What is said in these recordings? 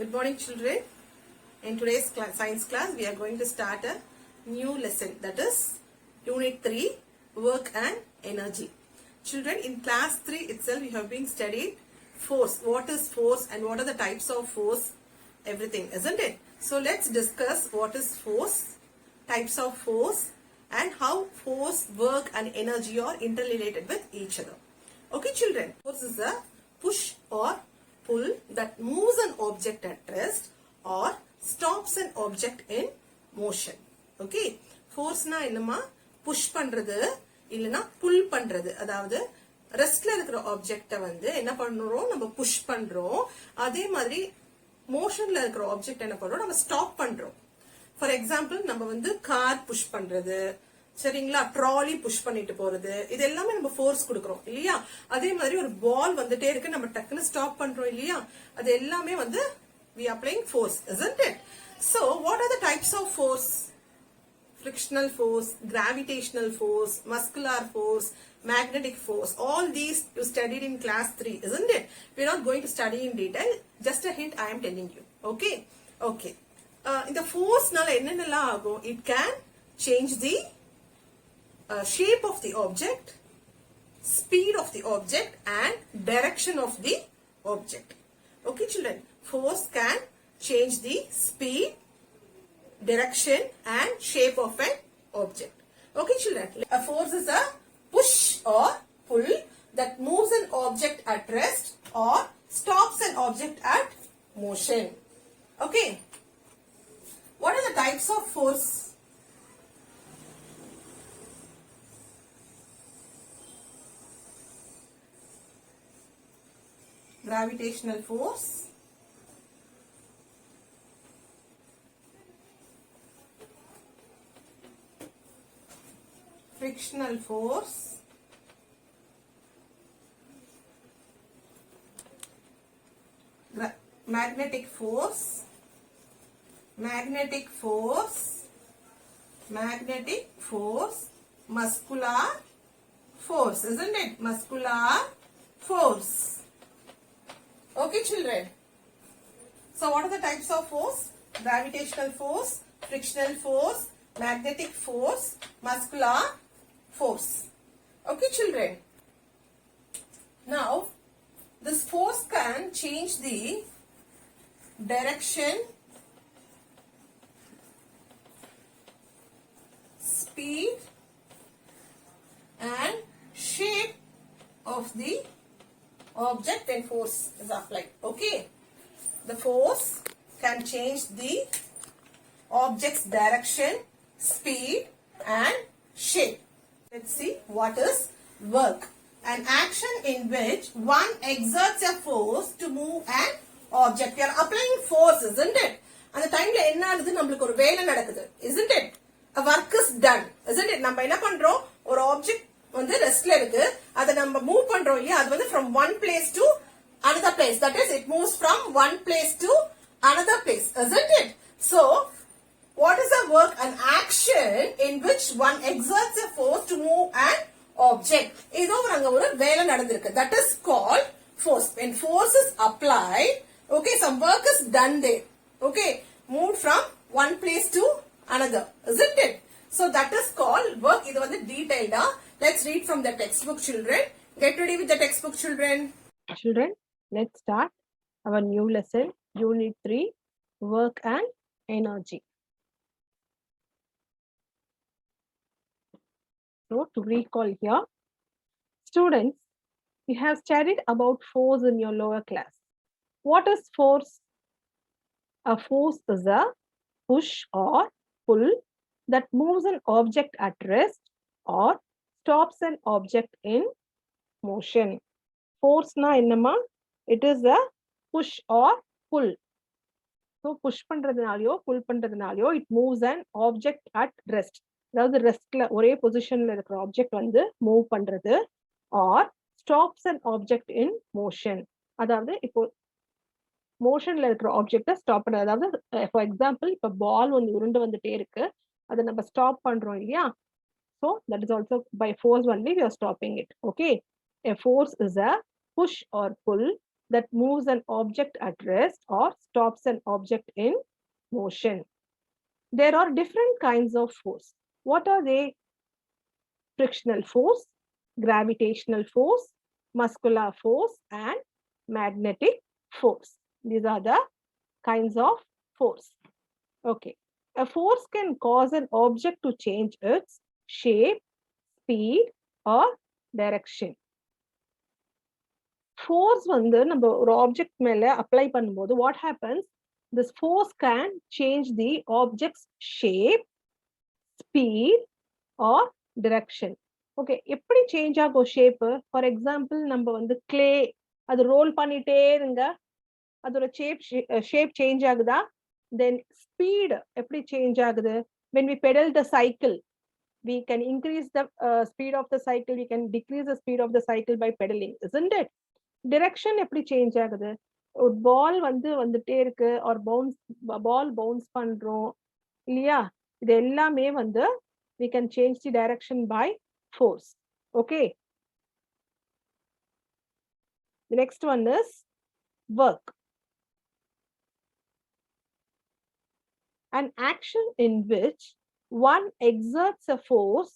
Good morning, children. In today's science class, we are going to start a new lesson, that is Unit 3, Work and Energy. Children, in class 3 itself, you have been studied force. What is force and what are the types of force, everything, isn't it? So let's discuss what is force, types of force, and how force, work and energy are interrelated with each other. Okay, children, force is a push or pull that moves an object at rest or stops an object in motion. Okay, force na என்னமா push பண்றது இல்லனா pull பண்றது. அதாவது ரெஸ்ட்ல இருக்கிற ஆப்ஜெக்ட்ட வந்து என்ன பண்றோம், நம்ம புஷ் பண்றோம். அதே மாதிரி மோஷன்ல இருக்கிற ஆப்ஜெக்ட் என்ன பண்றோம், நம்ம ஸ்டாப் பண்றோம். ஃபார் எக்ஸாம்பிள், நம்ம வந்து கார் புஷ் பண்றது, சரிங்களா, ட்ராலி புஷ் பண்ணிட்டு போறது, இது எல்லாமே நம்ம ஃபோர்ஸ் கொடுக்கறோம் இல்லையா? அதே மாதிரி ஒரு பால் வந்துட்டே இருக்கு, நம்ம டக்குன்னு ஸ்டாப் பண்றோம் இல்லையா? அது எல்லாமே வந்து we are applying force, isn't it? So what are the types of force? Frictional force, gravitational force, muscular force, magnetic force. All these you studied in class 3, isn't it? We are not going to study in detail. Just a hint I am telling you. Okay? Okay. In the force nala ennenella agum, it can change the shape of the object, speed of the object and direction of the object. Okay, children, force can change the speed, direction and shape of an object. Okay, children, a force is a push or pull that moves an object at rest or stops an object at motion. Okay, what are the types of force? Gravitational force, frictional force, magnetic force, magnetic force, magnetic force, muscular force, isn't it? Muscular force. Okay, children. So what are the types of force? Gravitational force, frictional force, magnetic force, muscular force. Okay, children. Now, this force can change the direction, speed and shape of the object when force is applied. Okay, the force can change the object's direction, speed and shape. Let's see what is work. An action in which one exerts a force to move an object. We are applying force, isn't it? And the time la enna adhu namakku oru vela nadakudhu, isn't it? A work is done, isn't it? நம்ம என்ன பண்றோம், ஒரு object வந்து ரெஸ்ட்ல இருக்கு, அதை நம்ம move பண்றோம் இல்லையா? அது வந்து from one place to another place, that is it moves from one place to another place, isn't it? So what is a work? An action in which one exerts a force to move an object. ஏதோ அங்க ஒரு வேலை நடந்திருக்கு, that is called force. When force is applied, okay, some work is done there, okay, moved from one place to another, isn't it? So that is called work. இது வந்து detailed. Let's read from the textbook, children. Get ready with the textbook, children. Children, let's start our new lesson, Unit 3, Work and Energy. So, to recall here, students, you have studied about force in your lower class. What is force? A force is a push or pull that moves an object at rest or stops an object in motion. Force na என்னமா? It is a push or pull. So push பண்றதுனாலயோ pull பண்றதுனாலயோ it moves an object at rest. அதாவது ரெஸ்ட்ல ஒரே பொசிஷன்ல இருக்கிற object வந்து move பண்றது or stops an object in motion. அதாவது இப்போ மோஷன்ல இருக்கிற ஆப்ஜெக்ட ஸ்டாப் பண்றது. அதாவது ஃபார் எக்ஸாம்பிள், இப்போ பால் வந்து உருண்டு வந்துட்டே இருக்கு, அதை நம்ம ஸ்டாப் பண்றோம் இல்லையா? So that is also by force only we are stopping it. Okay, a force is a push or pull that moves an object at rest or stops an object in motion. There are different kinds of force. What are they? Frictional force, gravitational force, muscular force, and magnetic force. These are the kinds of force. Okay. A force can cause an object to change its shape, speed, or direction. Force வந்து நம்ம ஒரு object மேல apply பண்ணும்போது what happens, this force can change the object's shape, speed, or direction. Okay, எப்படி change ஆகும் shape? For example நம்ம வந்து clay அது ரோல் பண்ணிட்டே இருங்க, அதோட ஷேப் சேஞ்ச் ஆகுதா? தென் ஸ்பீட் எப்படி சேஞ்ச் ஆகுது? when we pedal the cycle, we can increase the speed of the cycle, we can decrease the speed of the cycle by pedaling, isn't it? Direction எப்படி change ஆகுது? ஒரு பால் வந்துட்டே இருக்கு, ஒரு பால் bounce பண்றோம் இல்லையா? இது எல்லாமே வந்து we can change the direction by force. Okay. The next one is work. An action in which one exerts a force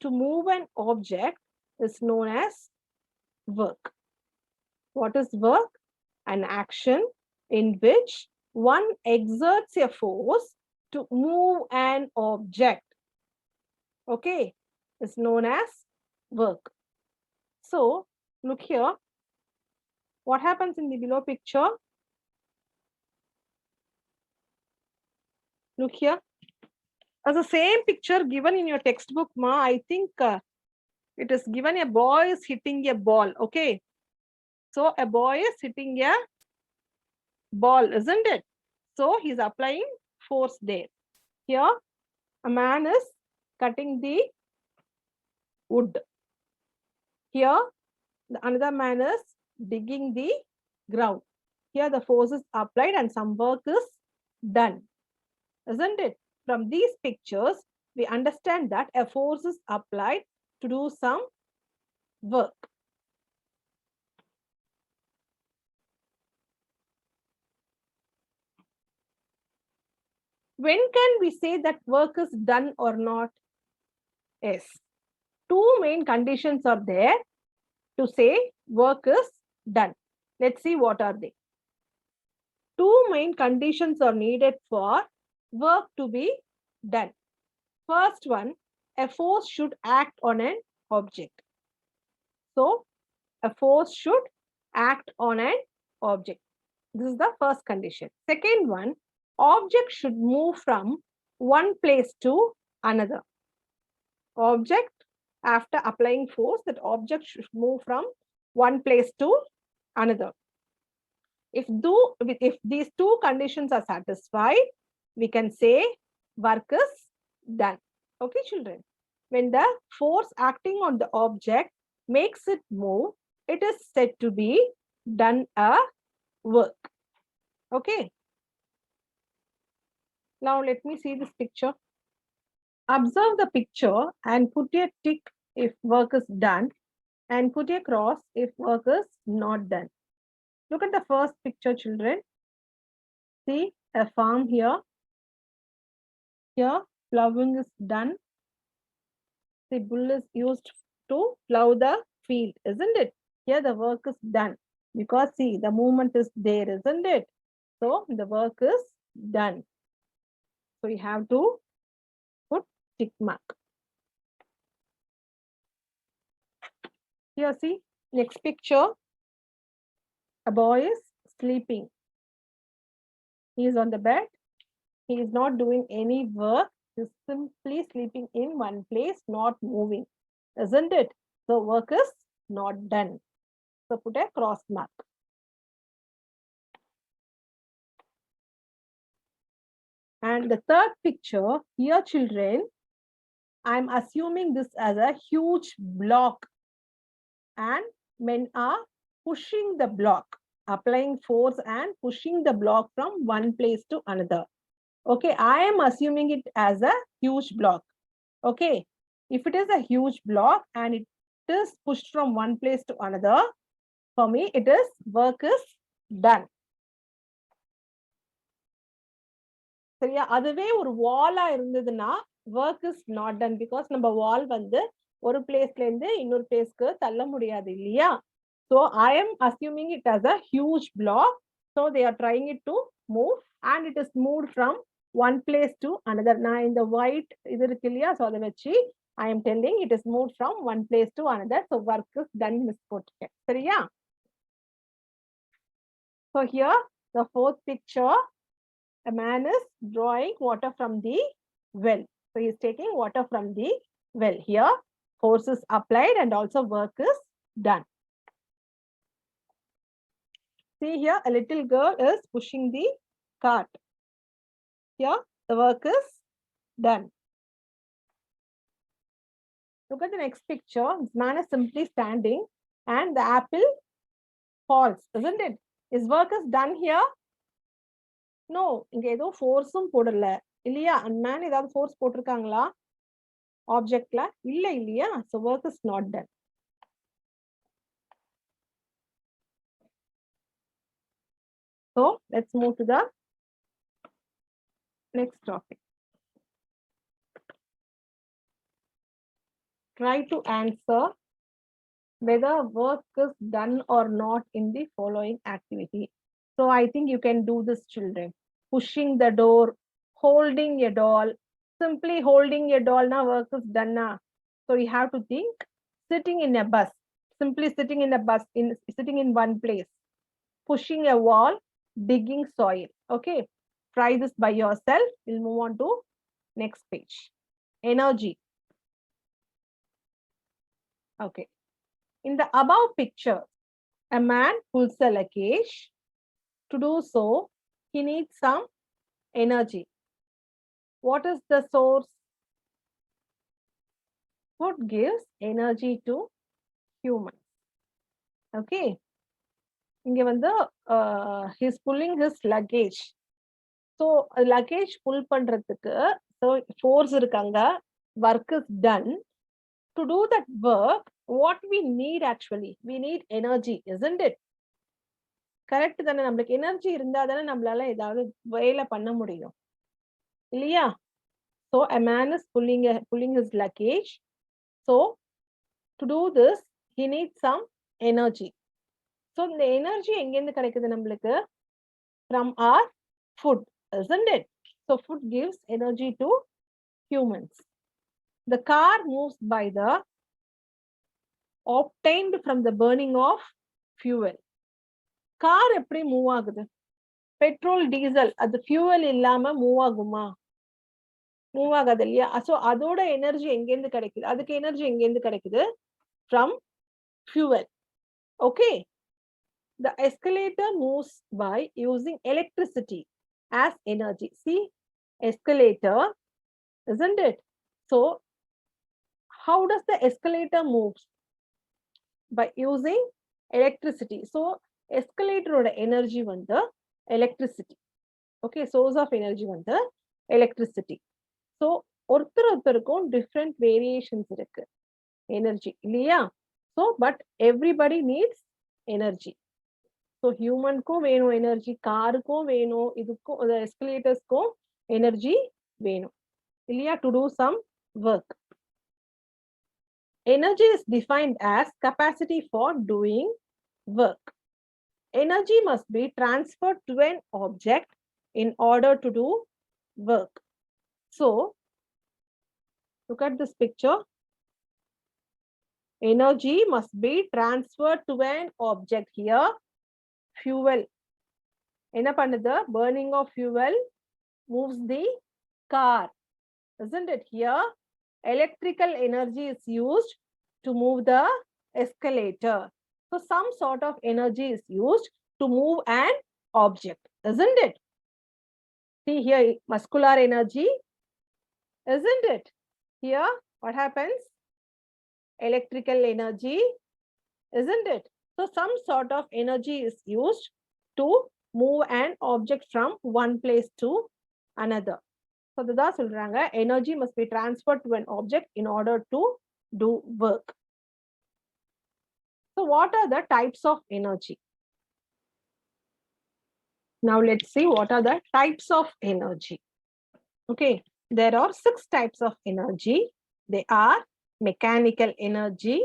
to move an object is known as work. What is work? An action in which one exerts a force to move an object. Okay, is known as work. So, look here. What happens in the below picture? Look here. As the same picture given in your textbook, ma, I think it is given a boy is hitting a ball. Okay. So a boy is hitting a ball, isn't it? So he's applying force there. Here, a man is cutting the wood. Here, another man is digging the ground. Here the force is applied and some work is done, isn't it? From these pictures, we understand that a force is applied to do some work. When can we say that work is done or not? Yes. Two main conditions are there to say work is done. Let's see what are they. Two main conditions are needed for work to be done. First one, a force should act on an object. So, a force should act on an object. This is the first condition. Second one, object should move from one place to another. Object, after applying force, that object should move from one place to another. If these two conditions are satisfied, we can say work is done. Okay, children. When the force acting on the object makes it move, it is said to be done a work. Okay. Now let me see this picture. Observe the picture and put a tick if work is done and put a cross if work is not done. Look at the first picture, children. See a farm here. Here, plowing is done. The bull is used to plow the field, isn't it? Here the work is done because see the movement is there, isn't it? So the work is done. So you have to put tick mark. Here see, next picture. A boy is sleeping. He is on the bed. He is not doing any work. He is simply sleeping in one place, not moving, isn't it? So work is not done. So put a cross mark. And the third picture, here children, I'm assuming this as a huge block and men are pushing the block, applying force and pushing the block from one place to another. Okay, I am assuming it as a huge block. Okay, if it is a huge block and it is pushed from one place to another, for me it is work is done. சரியா? அதுவே ஒரு வாலா இருந்ததுன்னா work is not done because நம்ம wall வந்து ஒரு பிளேஸ்ல இருந்து இன்னொரு பிளேஸ்க்கு தள்ள முடியாது இல்லையா? So I am assuming it as a huge block. So they are trying it to move and it is moved from one place to another. நான் இந்த white இது இருக்கு இல்லையா? So அதை வச்சு I am telling it is moved from one place to another. So work is done miss போட்டுருக்கேன். சரியா? So here the fourth picture, a man is drawing water from the well. So he is taking water from the well. Here force is applied and also work is done. See here a little girl is pushing the cart. Here the work is done. Look at the next picture. This man is simply standing and the apple falls, isn't it? His work is done here. No, இங்க ஏதோ ஃபோர்ஸும் போடல இல்லையா? அந்த man ஏதாவது force போட்டிருக்காங்களா ஆப்ஜெக்ட்ல? இல்ல இல்லையா? So work is not done. So let's move to the next topic. Try to answer whether work is done or not in the following activity. So I think you can do this, children. Pushing the door, holding a doll. Simply holding a doll, now work is done now. So you have to think. Sitting in a bus, simply sitting in a bus, sitting in one place. Pushing a wall, digging soil. Okay, try this by yourself. We'll move on to next page. Energy. Okay, in the above picture, a man pulls a luggage. To do so, he needs some energy. What is the source? Food gives energy to humans. Okay, இங்க வந்து he's pulling his luggage. So luggage pull பண்றதுக்கு so force இருக்காங்க, work is done. To do that work, what we need actually? We need energy, isn't it? Correct தானே? நம்மளுக்கு energy இருந்தா தானே நம்மளால ஏதாவது வேலை பண்ண முடியும் இல்லையா? So a man is pulling his luggage. So to do this, he needs some energy. So இந்த எனர்ஜி எங்கேருந்து கிடைக்குது நம்மளுக்கு? From our food, isn't it? So food gives energy to humans. The car moves by the obtained from the burning of fuel. Car எப்படி move ஆகுது? Petrol diesel அது fuel இல்லாம move ஆகுமா? Move ஆகாது இல்லையா? சோ அதோட எனர்ஜி எங்கேருந்து கிடைக்குது? அதுக்கு எனர்ஜி எங்கேருந்து கிடைக்குது? From fuel. Okay, the escalator moves by using electricity as energy. See, escalator, isn't it? So how does the escalator move? By using electricity. So escalator ஓட எனர்ஜி வந்து electricity. Okay, source of energy வந்து electricity. So ஒருத்தருக்கும் different variations இருக்கு energy இல்லையா? So but everybody needs energy. So humanக்கும் வேணும் energy, காருக்கும் வேணும், இதுக்கும் எஸ்கலேட்டர்ஸ்க்கும் energy வேணும் இல்லையா? To do some work. Energy is defined as capacity for doing work. Energy must be transferred to an object in order to do work. So, look at this picture. Energy must be transferred to an object. Here, fuel. என்ன பண்ணுது? Burning of fuel moves the car, isn't it? Here, electrical energy is used to move the escalator. So some sort of energy is used to move an object, isn't it? See here, muscular energy, isn't it? Here, what happens? Electrical energy, isn't it? So some sort of energy is used to move an object from one place to another. So அதுதான் சொல்றாங்க, energy must be transferred to an object in order to do work. So what are the types of energy? Now let's see what are the types of energy. Okay, there are 6 types of energy. They are mechanical energy,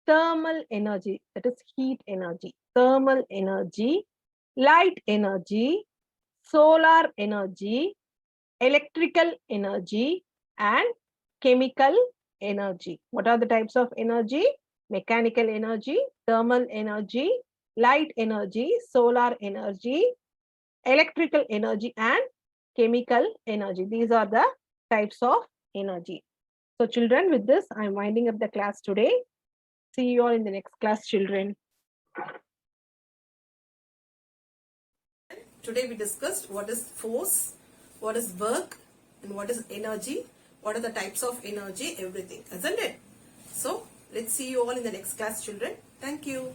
thermal energy, that is heat energy, thermal energy, light energy, solar energy, electrical energy, and chemical energy. What are the types of energy? Mechanical energy, thermal energy, light energy, solar energy, electrical energy, and chemical energy. These are the types of energy. So children, with this, I'm winding up the class today. See you all in the next class, children. Today we discussed what is force, what is work, and what is energy, what are the types of energy, everything, isn't it? So let's see you all in the next class, children. Thank you.